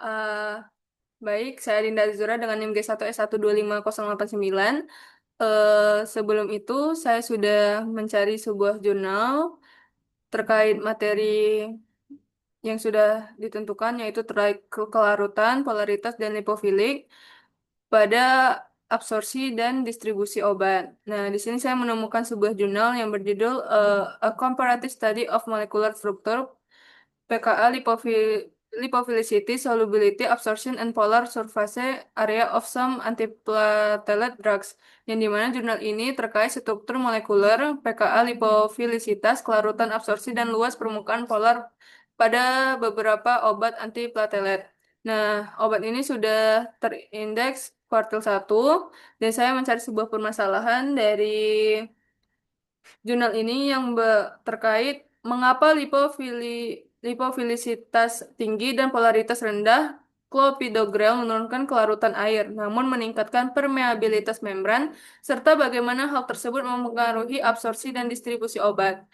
Eh, Baik, saya Dinda Azura dengan NIM G1S1250899. Sebelum itu, saya sudah mencari sebuah jurnal terkait materi yang sudah ditentukan, yaitu terkait kelarutan, polaritas, dan lipofilik pada absorpsi dan distribusi obat. Nah, di sini saya menemukan sebuah jurnal yang berjudul A Comparative Study of Molecular Structure pKa lipophilicity, solubility, absorption, and polar surface area of some antiplatelet drugs, yang dimana jurnal ini terkait struktur molekuler, pKa lipofilisitas, kelarutan absorpsi, dan luas permukaan polar pada beberapa obat antiplatelet. Nah, obat ini sudah terindeks kuartil 1, dan saya mencari sebuah permasalahan dari jurnal ini yang terkait mengapa lipofilisitas tinggi dan polaritas rendah clopidogrel menurunkan kelarutan air, namun meningkatkan permeabilitas membran, serta bagaimana hal tersebut mempengaruhi absorpsi dan distribusi obat.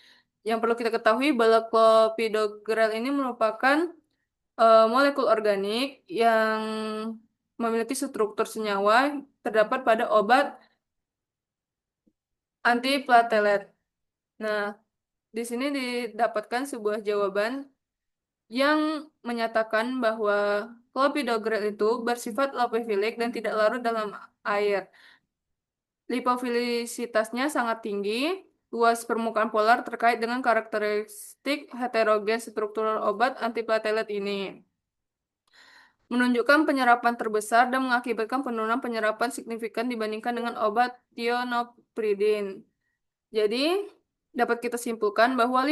Yang perlu kita ketahui bahwa clopidogrel ini merupakan molekul organik yang memiliki struktur senyawa terdapat pada obat antiplatelet. Nah, di sini didapatkan sebuah jawaban yang menyatakan bahwa clopidogrel itu bersifat lipofilik dan tidak larut dalam air. Lipofilisitasnya sangat tinggi, luas permukaan polar terkait dengan karakteristik heterogen struktural obat antiplatelet ini. Menunjukkan penyerapan terbesar dan mengakibatkan penurunan penyerapan signifikan dibandingkan dengan obat tionopridin. Jadi, dapat kita simpulkan bahwa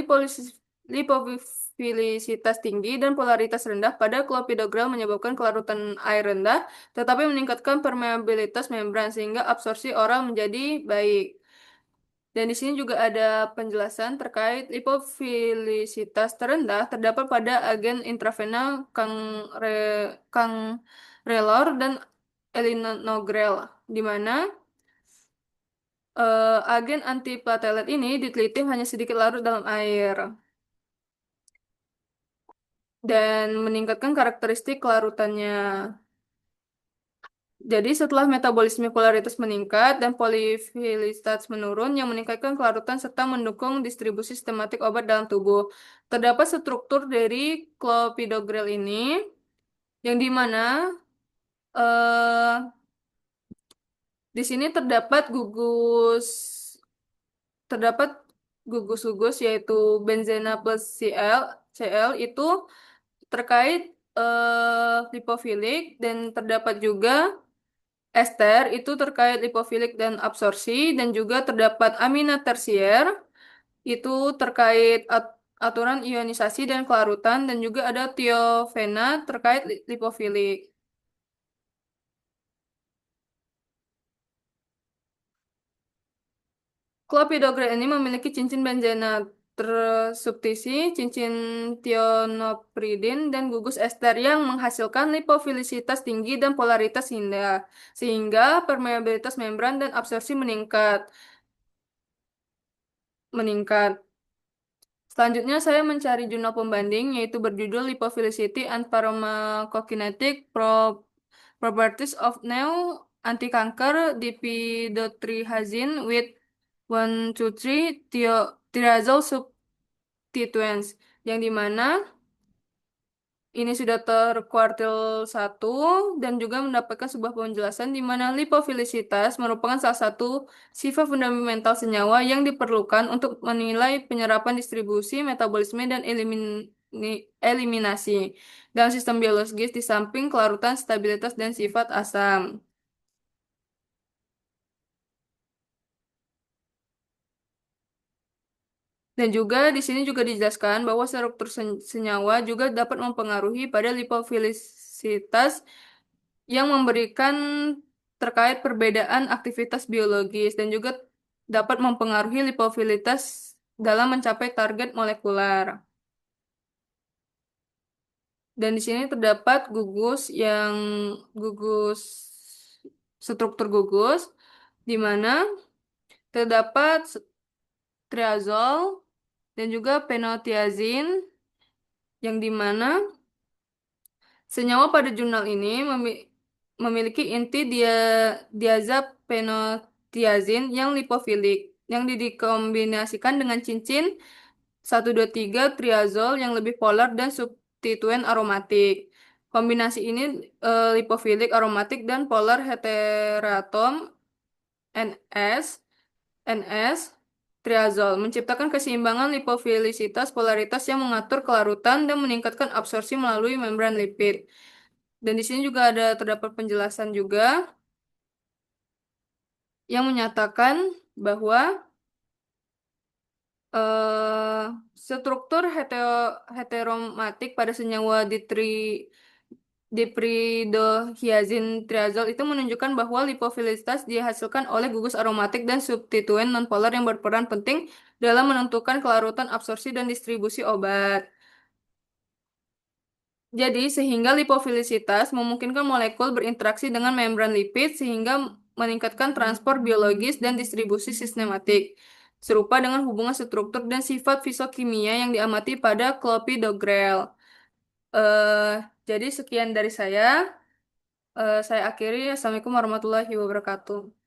lipofilisitas tinggi dan polaritas rendah pada clopidogrel menyebabkan kelarutan air rendah, tetapi meningkatkan permeabilitas membran sehingga absorpsi oral menjadi baik. Dan di sini juga ada penjelasan terkait lipofilisitas terendah terdapat pada agen intravenal Kang Relor dan Elinogrel, di mana agen antiplatelet ini diteliti hanya sedikit larut dalam air dan meningkatkan karakteristik kelarutannya. Jadi setelah metabolisme polaritas meningkat dan polifilitas menurun yang meningkatkan kelarutan serta mendukung distribusi sistematik obat dalam tubuh. Terdapat struktur dari clopidogrel ini yang dimana di sini terdapat gugus-gugus yaitu benzena plus Cl itu terkait lipofilik, dan terdapat juga ester itu terkait lipofilik dan absorpsi, dan juga terdapat amina tersier itu terkait aturan ionisasi dan kelarutan, dan juga ada tiofena terkait lipofilik. Clopidogrel ini memiliki cincin benzena tersubstisi, cincin tionopridin, dan gugus ester yang menghasilkan lipofilisitas tinggi dan polaritas indah, sehingga permeabilitas membran dan absorpsi meningkat. Selanjutnya, saya mencari jurnal pembanding, yaitu berjudul Lipophilicity and Pharmacokinetic Properties of New Anti-Cancer Dipydotrihazine with 1,2,3 Thiazole Substituents, yang dimana ini sudah terkuartil 1 dan juga mendapatkan sebuah penjelasan di mana lipofilisitas merupakan salah satu sifat fundamental senyawa yang diperlukan untuk menilai penyerapan, distribusi, metabolisme, dan eliminasi dalam sistem biologis di samping kelarutan, stabilitas, dan sifat asam. Dan juga di sini juga dijelaskan bahwa struktur senyawa juga dapat mempengaruhi pada lipofilisitas yang memberikan terkait perbedaan aktivitas biologis, dan juga dapat mempengaruhi lipofilitas dalam mencapai target molekuler. Dan di sini terdapat gugus struktur gugus di mana terdapat triazol dan juga penotiazin, yang dimana Senyawa pada jurnal ini memiliki inti diazapenotiazin yang lipofilik yang dikombinasikan dengan cincin 123 triazol yang lebih polar dan substituen aromatik. Kombinasi ini lipofilik, aromatik, dan polar heteroatom NS NS triazol menciptakan keseimbangan lipofilisitas polaritas yang mengatur kelarutan dan meningkatkan absorpsi melalui membran lipid. Dan di sini juga ada terdapat penjelasan juga yang menyatakan bahwa eh, struktur heteromatik pada senyawa dipridohiazin triazol itu menunjukkan bahwa lipofilitas dihasilkan oleh gugus aromatik dan substituen nonpolar yang berperan penting dalam menentukan kelarutan absorpsi dan distribusi obat. Jadi, sehingga lipofilisitas memungkinkan molekul berinteraksi dengan membran lipid sehingga meningkatkan transport biologis dan distribusi sistematik, serupa dengan hubungan struktur dan sifat fisokimia yang diamati pada clopidogrel. Eh, jadi sekian dari saya. Saya akhiri. Assalamualaikum warahmatullahi wabarakatuh.